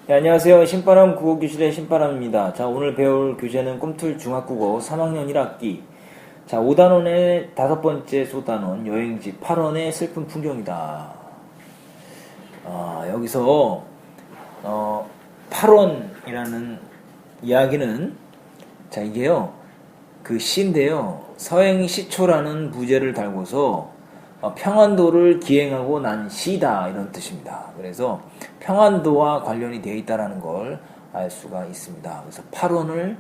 네, 안녕하세요. 신바람 국어교실의 신바람입니다. 자, 오늘 배울 교재는 꿈틀 중학국어 3학년 1학기. 자, 5단원의 5번째 소단원, 여행지 8원의 슬픈 풍경이다. 여기서, 8원이라는 이야기는, 자, 이게요, 그 시인데요, 서행시초라는 부제를 달고서 평안도를 기행하고 난 시다 이런 뜻입니다. 그래서 평안도와 관련이 되어 있다는 걸 알 수가 있습니다. 그래서 8원을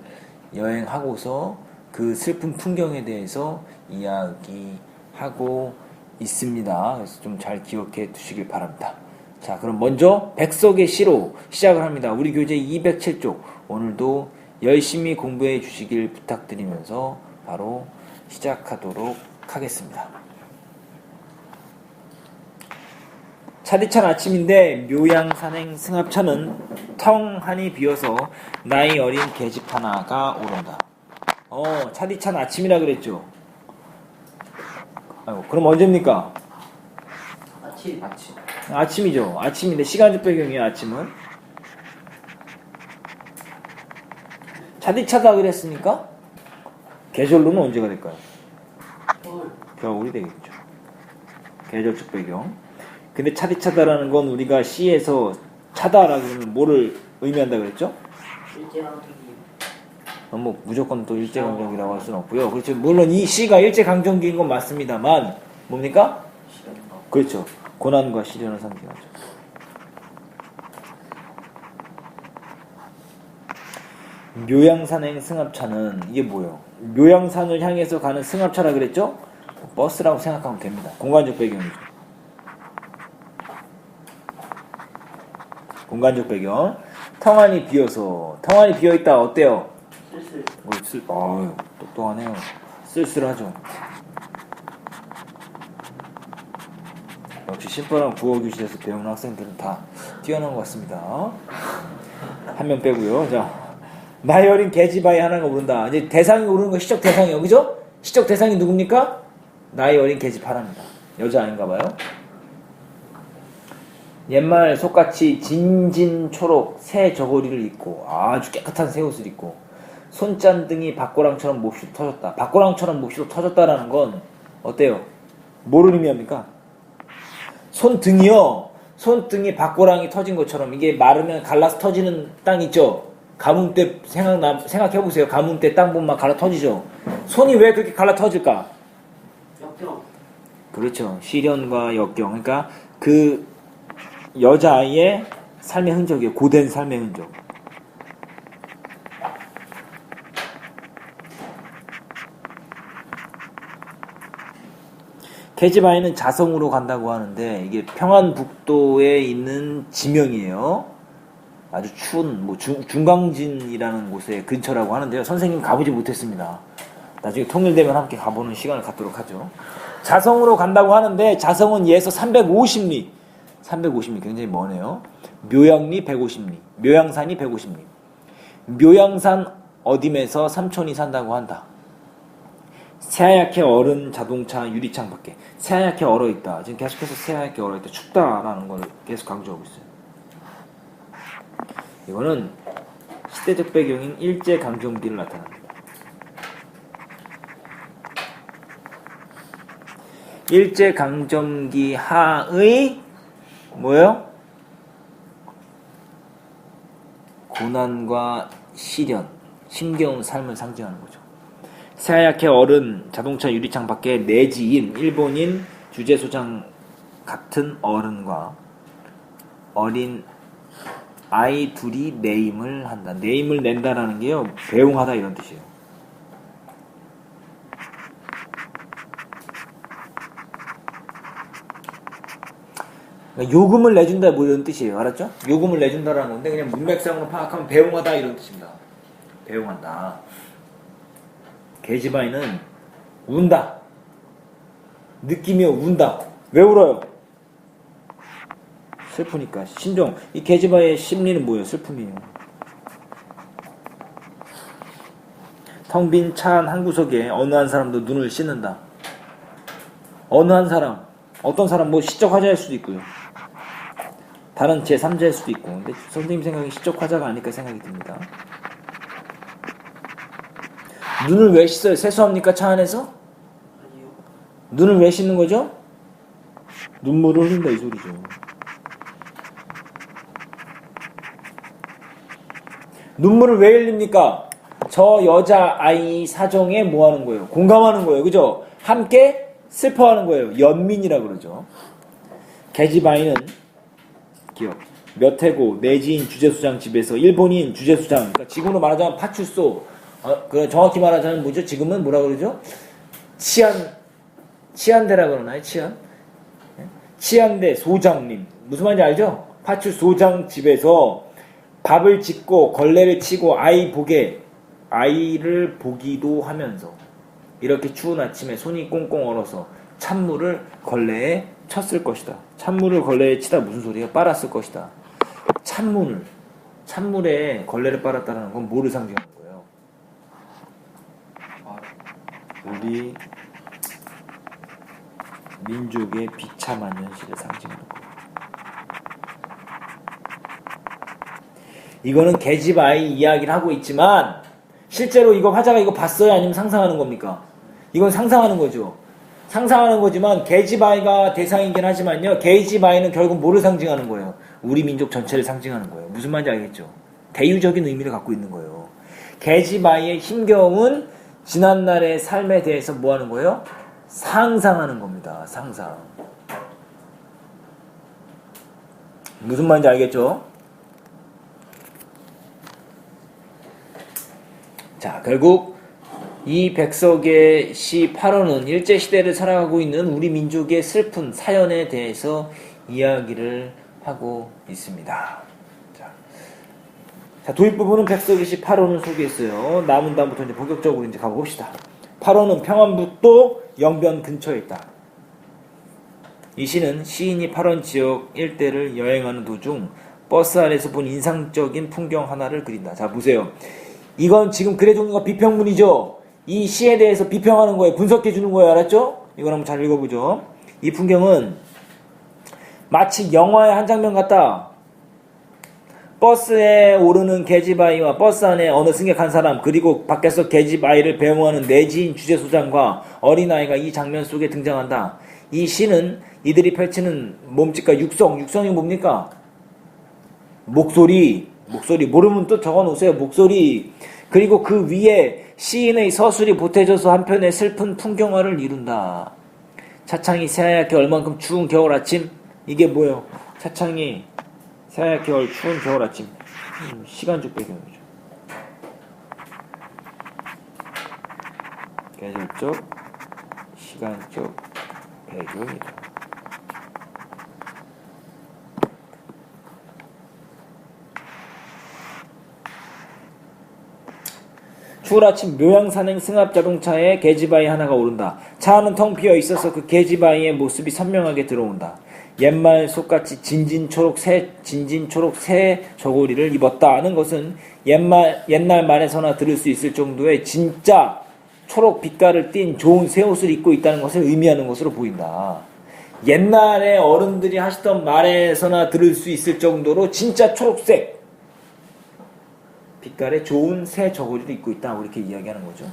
여행하고서 그 슬픈 풍경에 대해서 이야기하고 있습니다. 그래서 좀 잘 기억해 두시길 바랍니다. 자, 그럼 먼저 백석의 시로 시작을 합니다. 우리 교재 207쪽 오늘도 열심히 공부해 주시길 부탁드리면서 바로 시작하도록 하겠습니다. 차디찬 아침인데 묘양산행 승합차는 텅하니 비어서 나이 어린 계집 하나가 오른다. 차디찬 아침이라 그랬죠. 아이고, 그럼 언제입니까? 아침이죠. 아침인데 시간적 배경이에요. 아침은 차디차다 그랬으니까 계절로는 언제가 될까요? 겨울이 되겠죠. 계절적 배경. 근데 차디차다라는 건 우리가 시에서 차다라 그러면 뭐를 의미한다 그랬죠? 일제강점기. 뭐 무조건 또 일제강점기라고 할 수는 없고요. 그렇죠. 물론 이 시가 일제강점기인 건 맞습니다만 뭡니까? 그렇죠. 고난과 시련을 상징하죠. 묘양산행 승합차는 이게 뭐예요? 묘양산을 향해서 가는 승합차라 그랬죠? 버스라고 생각하면 됩니다. 공간적 배경이죠. 공간적 배경. 텅하니 비어서. 텅하니 비어있다 어때요? 슬슬. 똑똑하네요. 쓸쓸하죠. 역시 신바람 국어교실에서 배우는 학생들은 다 뛰어난 것 같습니다. 한 명 빼고요. 자, 나이 어린 계집아이 하나가 오른다. 이제 대상이 오르는 거 시적 대상이요, 그죠? 시적 대상이 누굽니까? 나이 어린 계집 하나입니다. 여자 아닌가봐요. 옛말 속같이 진진초록 새 저고리를 입고 아주 깨끗한 새 옷을 입고 손짠등이 박고랑처럼 몹시도 터졌다. 박고랑처럼 몹시도 터졌다라는 건 어때요? 뭐를 의미합니까? 손등이요. 손등이 박고랑이 터진 것처럼 이게 마르면 갈라서 터지는 땅 있죠? 가뭄 때 생각해보세요. 가뭄 때 땅 보면 막 갈라 터지죠? 손이 왜 그렇게 갈라 터질까? 역경. 그렇죠. 시련과 역경. 그러니까 그 여자아이의 삶의 흔적이에요. 고된 삶의 흔적. 계집아이는 자성으로 간다고 하는데 이게 평안북도에 있는 지명이에요. 아주 추운 중강진이라는 곳의 근처라고 하는데요. 선생님 가보지 못했습니다. 나중에 통일되면 함께 가보는 시간을 갖도록 하죠. 자성으로 간다고 하는데 자성은 예에서 350리 350리 굉장히 머네요. 묘양리 150리 묘양산이 150리 묘양산 어dim에서 삼촌이 산다고 한다. 새하얗게 얼은 자동차 유리창 밖에 새하얗게 얼어있다. 지금 계속해서 새하얗게 얼어있다. 춥다라는 걸 계속 강조하고 있어요. 이거는 시대적 배경인 일제강점기를 나타납니다. 일제강점기 하의 뭐예요? 고난과 시련, 힘겨운 삶을 상징하는 거죠. 새하얗게 얼은 자동차 유리창 밖에 내지인 일본인 주재소장 같은 어른과 어린 아이 둘이 내임을 한다. 내임을 낸다라는 게요, 배웅하다 이런 뜻이에요. 그러니까 요금을 내준다 뭐 이런 뜻이에요. 알았죠? 요금을 내준다라는 건데 그냥 문맥상으로 파악하면 배웅하다 이런 뜻입니다. 배웅한다. 계집아이는 운다. 느끼며 운다. 왜 울어요? 슬프니까. 심정. 이 계집아이의 심리는 뭐예요? 슬픔이에요. 텅 빈 차 한 구석에 어느 한 사람도 눈을 씻는다. 어느 한 사람. 어떤 사람 뭐 시적 화자일 수도 있고요. 다른 제3자일 수도 있고. 근데 선생님 생각에 시적 화자가 아닐까 생각이 듭니다. 눈을 왜 씻어요? 세수합니까? 차 안에서? 아니요. 눈을 왜 씻는 거죠? 눈물을 흘린다 이 소리죠. 눈물을 왜 흘립니까? 저 여자아이 사정에 뭐 하는 거예요? 공감하는 거예요. 그죠? 함께 슬퍼하는 거예요. 연민이라 그러죠. 계집아이는 기억. 몇 해고 내지인 주재수장 집에서 일본인 주재수장, 그러니까 지금으로 말하자면 파출소, 정확히 말하자면 뭐죠? 지금은 뭐라 그러죠? 치안대라 그러나요? 치안대 소장님. 무슨 말인지 알죠? 파출소장 집에서 밥을 짓고 걸레를 치고 아이를 보기도 하면서 이렇게 추운 아침에 손이 꽁꽁 얼어서 찬물을 걸레에 쳤을 것이다. 찬물을 걸레에 치다 무슨 소리야? 빨았을 것이다. 찬물에 걸레를 빨았다는 건 뭐를 상징하는 거예요? 우리 민족의 비참한 현실을 상징하는 거예요. 이거는 계집 아이 이야기를 하고 있지만 실제로 이거 화자가 이거 봤어요? 아니면 상상하는 겁니까? 이건 상상하는 거죠. 상상하는 거지만 계집 아이가 대상이긴 하지만요. 계집 아이는 결국 뭐를 상징하는 거예요? 우리 민족 전체를 상징하는 거예요. 무슨 말인지 알겠죠? 대유적인 의미를 갖고 있는 거예요. 계집 아이의 힘겨운 지난날의 삶에 대해서 뭐 하는 거예요? 상상하는 겁니다. 상상. 무슨 말인지 알겠죠? 자, 결국 이 백석의 시 8호는 일제시대를 살아가고 있는 우리 민족의 슬픈 사연에 대해서 이야기를 하고 있습니다. 자, 도입 부분은 백석의 시 8호는 소개했어요. 남은 다음부터 이제 본격적으로 이제 가봅시다. 8호는 평안북도 영변 근처에 있다. 이 시는 시인이 8원 지역 일대를 여행하는 도중 버스 안에서 본 인상적인 풍경 하나를 그린다. 자, 보세요. 이건 지금 글의 종류가 비평문이죠. 이 시에 대해서 비평하는 거예요. 분석해 주는 거예요. 알았죠? 이걸 한번 잘 읽어보죠. 이 풍경은 마치 영화의 한 장면 같다. 버스에 오르는 계집아이와 버스 안에 어느 승객 한 사람, 그리고 밖에서 계집아이를 배웅하는 내지인 주재소장과 어린아이가 이 장면 속에 등장한다. 이 시는 이들이 펼치는 몸짓과 육성이 뭡니까? 목소리 모르면 또 적어놓으세요. 목소리. 그리고 그 위에 시인의 서술이 보태져서 한편의 슬픈 풍경화를 이룬다. 차창이 새하얗게 얼만큼 추운 겨울 아침. 이게 뭐예요? 차창이 새하얗게 추운 겨울 아침. 시간적 배경이죠. 계절적, 시간적 배경이다. 추울 아침 묘양산행 승합자동차에 계집아이 하나가 오른다. 차 안은 텅 비어 있어서 그 계집아이의 모습이 선명하게 들어온다. 옛말 속같이 진진초록 새 저고리를 입었다 하는 것은 옛날 말에서나 들을 수 있을 정도의 진짜 초록 빛깔을 띤 좋은 새 옷을 입고 있다는 것을 의미하는 것으로 보인다. 옛날에 어른들이 하시던 말에서나 들을 수 있을 정도로 진짜 초록색 빛깔의 좋은 새 저고리를 입고 있다. 이렇게 이야기하는 거죠.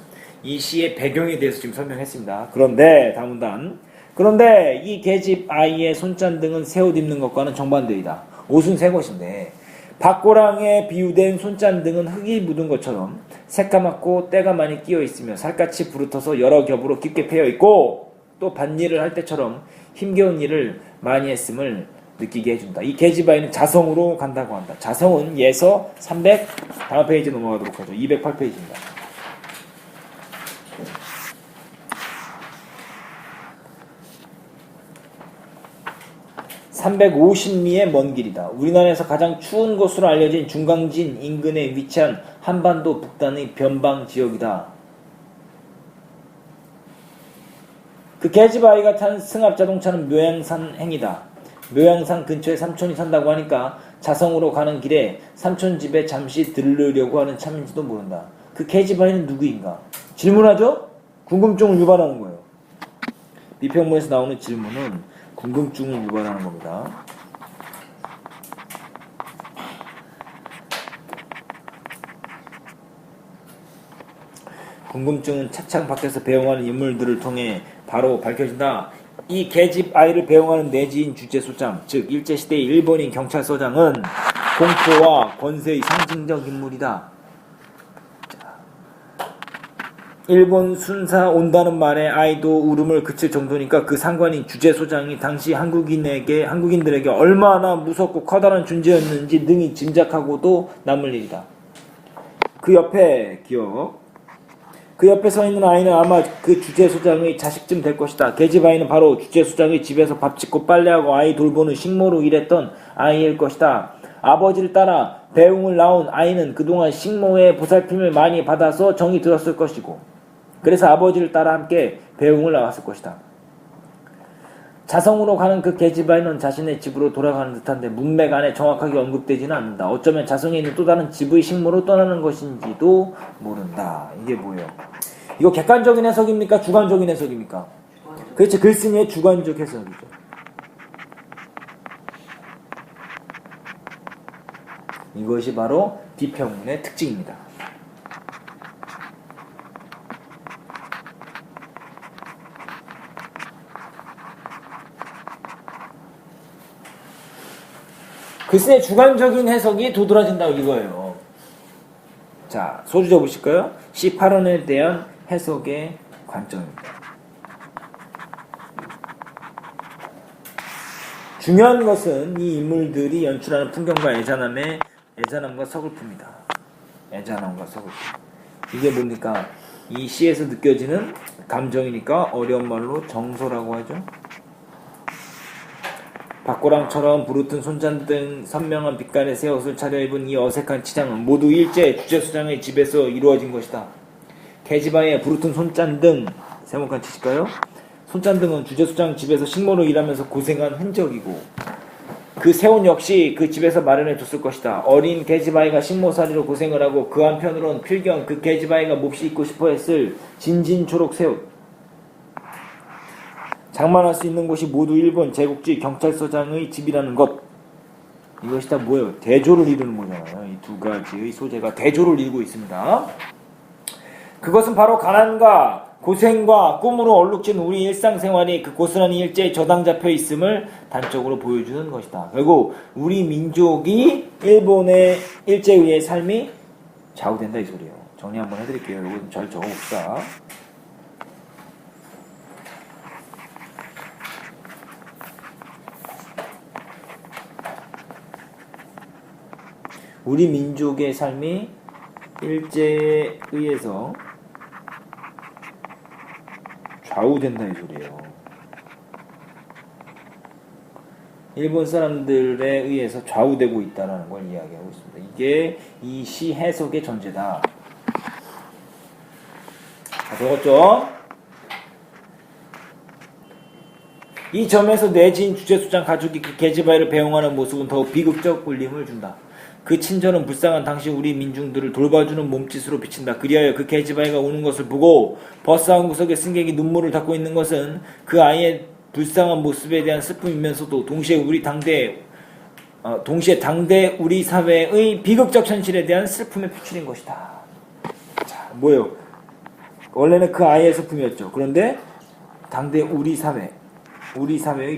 이 시의 배경에 대해서 지금 설명했습니다. 그런데 다음 단. 그런데 이 계집 아이의 손잔등은 새 옷 입는 것과는 정반대이다. 옷은 새 것인데 박고랑에 비유된 손잔등은 흙이 묻은 것처럼 새까맣고 때가 많이 끼어 있으며 살갗이 부르터서 여러 겹으로 깊게 패여 있고 또 밭일을 할 때처럼 힘겨운 일을 많이 했음을 느끼게 해준다. 이 계집 아이는 자성으로 간다고 한다. 자성은 예서 300 다음 페이지 넘어가도록 하죠. 208페이지입니다. 350리의 먼 길이다. 우리나라에서 가장 추운 곳으로 알려진 중강진 인근에 위치한 한반도 북단의 변방 지역이다. 그 계집 아이가 탄 승합자동차는 묘양산 행이다. 묘양산 근처에 삼촌이 산다고 하니까 자성으로 가는 길에 삼촌 집에 잠시 들르려고 하는 참인지도 모른다. 그 계집 아이는 누구인가? 질문하죠? 궁금증을 유발하는 거예요. 비평문에서 나오는 질문은 궁금증을 유발하는 겁니다. 궁금증은 차창 밖에서 배웅하는 인물들을 통해 바로 밝혀진다. 이 계집 아이를 배웅하는 내지인 주재소장, 즉 일제시대의 일본인 경찰서장은 공포와 권세의 상징적 인물이다. 일본 순사 온다는 말에 아이도 울음을 그칠 정도니까 그 상관인 주재소장이 당시 한국인들에게 얼마나 무섭고 커다란 존재였는지 능히 짐작하고도 남을 일이다. 그 옆에 서 있는 아이는 아마 그 주재소장의 자식쯤 될 것이다. 계집 아이는 바로 주재소장의 집에서 밥 짓고 빨래하고 아이 돌보는 식모로 일했던 아이일 것이다. 아버지를 따라 배웅을 나온 아이는 그동안 식모의 보살핌을 많이 받아서 정이 들었을 것이고, 그래서 아버지를 따라 함께 배웅을 나왔을 것이다. 자성으로 가는 그 계집 아이는 자신의 집으로 돌아가는 듯한데 문맥 안에 정확하게 언급되지는 않는다. 어쩌면 자성에 있는 또 다른 집의 식모로 떠나는 것인지도 모른다. 이게 뭐예요? 이거 객관적인 해석입니까? 주관적인 해석입니까? 그렇지, 글쓴이의 주관적 해석이죠. 이것이 바로 비평문의 특징입니다. 글쎄 주관적인 해석이 도드라진다고 이거예요. 자, 소주제 보실까요? C8원에 대한 해석의 관점입니다. 중요한 것은 이 인물들이 연출하는 풍경과 애잔함과 서글픔이다. 애잔함과 서글픔. 이게 뭡니까? 이 시에서 느껴지는 감정이니까 어려운 말로 정서라고 하죠. 박고랑처럼 부르튼 손잔등 선명한 빛깔의 새 옷을 차려입은 이 어색한 치장은 모두 일제 주재소장의 집에서 이루어진 것이다. 계집아이의 부르튼 손잔등, 세모칸 치실까요? 손잔등은 주재소장 집에서 식모로 일하면서 고생한 흔적이고, 그 새 옷 역시 그 집에서 마련해 뒀을 것이다. 어린 계집아이가 식모살이로 고생을 하고 그 한편으론 필경 그 계집아이가 몹시 입고 싶어 했을 진진초록 새 옷, 장만할 수 있는 곳이 모두 일본 제국지 경찰서장의 집이라는 것. 이것이 다 뭐예요? 대조를 이루는 거잖아요. 이 두 가지의 소재가 대조를 이루고 있습니다. 그것은 바로 가난과 고생과 꿈으로 얼룩진 우리 일상생활이 그 고스란히 일제에 저당 잡혀 있음을 단적으로 보여주는 것이다. 결국 우리 민족이 일본의 일제에 의해 삶이 좌우된다 이 소리예요. 정리 한번 해드릴게요. 이거 좀 잘 적어봅시다. 우리 민족의 삶이 일제에 의해서 좌우된다 이 소리예요. 일본 사람들에 의해서 좌우되고 있다는 걸 이야기하고 있습니다. 이게 이 시 해석의 전제다. 자, 적었죠? 이 점에서 내지인 주재소장 가족이 그 계집아이를 배웅하는 모습은 더욱 비극적 울림을 준다. 그 친절은 불쌍한 당시 우리 민중들을 돌봐주는 몸짓으로 비친다. 그리하여 그 계집아이가 우는 것을 보고 버스한 구석에 승객이 눈물을 닦고 있는 것은 그 아이의 불쌍한 모습에 대한 슬픔이면서도 동시에 당대 우리 사회의 비극적 현실에 대한 슬픔의 표출인 것이다. 자, 뭐예요? 원래는 그 아이의 슬픔이었죠. 그런데 당대 우리 사회의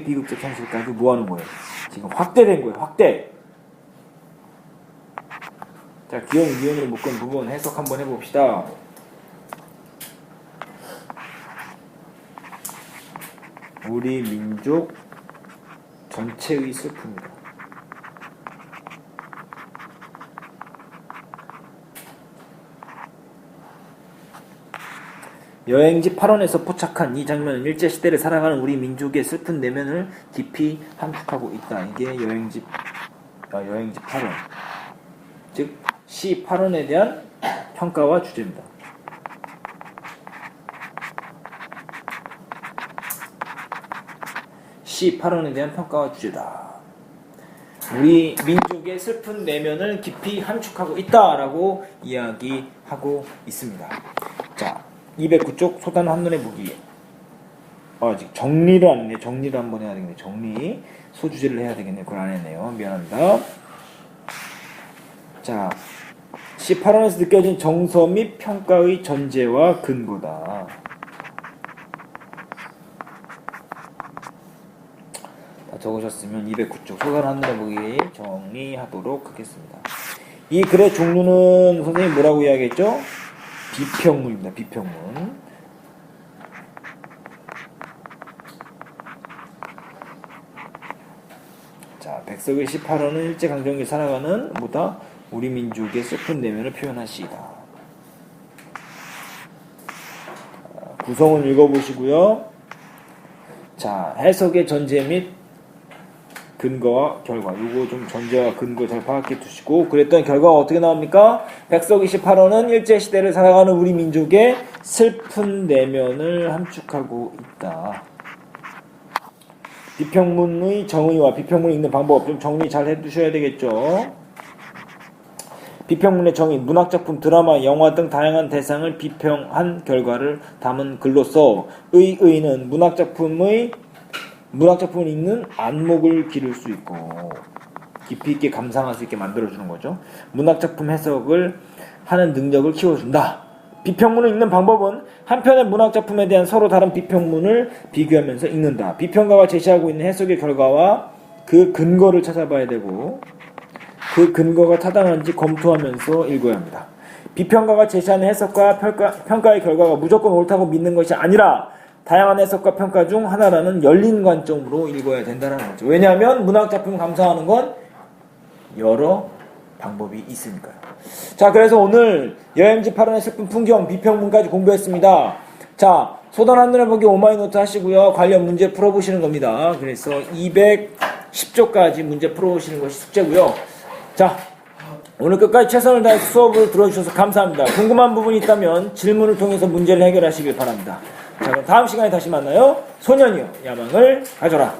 비극적 현실까지 뭐하는 거예요? 지금 확대된 거예요. 확대. 자, 기억 이온으로 묶은 부분 해석 한번 해봅시다. 우리 민족 전체의 슬픔이다. 여행지 8원에서 포착한 이 장면은 일제시대를 살아가는 우리 민족의 슬픈 내면을 깊이 함축하고 있다. 이게 여행지 8원. 즉 C8원에 대한 평가와 주제입니다. C8원에 대한 평가와 주제다. 우리 민족의 슬픈 내면을 깊이 함축하고 있다라고 이야기하고 있습니다. 자, 209쪽 소단 한눈에 보기. 아직 정리를 안 했네. 정리를 한번 해야 되겠네. 정리. 소주제를 해야 되겠네. 그걸 안 했네요. 미안합니다. 자, 18원에서 느껴진 정서 및 평가의 전제와 근거다. 다 적으셨으면 209쪽 소설 하늘에 보기 정리하도록 하겠습니다. 이 글의 종류는 선생님 뭐라고 이야기했죠? 비평문입니다. 비평문. 자, 백석의 18호는 일제강점기 살아가는 뭐다? 우리 민족의 슬픈 내면을 표현한 시이다. 구성을 읽어보시고요. 자, 해석의 전제 및 근거와 결과. 요거 좀 전제와 근거 잘 파악해 두시고, 그랬던 결과가 어떻게 나옵니까? 백석 28호는 일제시대를 살아가는 우리 민족의 슬픈 내면을 함축하고 있다. 비평문의 정의와 비평문을 읽는 방법 좀 정리 잘 해두셔야 되겠죠. 비평문의 정의, 문학작품, 드라마, 영화 등 다양한 대상을 비평한 결과를 담은 글로서 의는 문학작품을 읽는 안목을 기를 수 있고 깊이 있게 감상할 수 있게 만들어주는 거죠. 문학작품 해석을 하는 능력을 키워준다. 비평문을 읽는 방법은 한 편의 문학작품에 대한 서로 다른 비평문을 비교하면서 읽는다. 비평가가 제시하고 있는 해석의 결과와 그 근거를 찾아봐야 되고 그 근거가 타당한지 검토하면서 읽어야 합니다. 비평가가 제시하는 해석과 평가의 결과가 무조건 옳다고 믿는 것이 아니라 다양한 해석과 평가 중 하나라는 열린 관점으로 읽어야 된다는 거죠. 왜냐하면 문학작품 감상하는 건 여러 방법이 있으니까요. 자, 그래서 오늘 여행지 8원의 슬픈 풍경 비평문까지 공부했습니다. 자, 소설 한눈에 보기 오마이노트 하시고요. 관련 문제 풀어보시는 겁니다. 그래서 210조까지 문제 풀어보시는 것이 숙제고요. 자, 오늘 끝까지 최선을 다해 수업을 들어주셔서 감사합니다. 궁금한 부분이 있다면 질문을 통해서 문제를 해결하시길 바랍니다. 자, 그럼 다음 시간에 다시 만나요. 소년이여 야망을 가져라.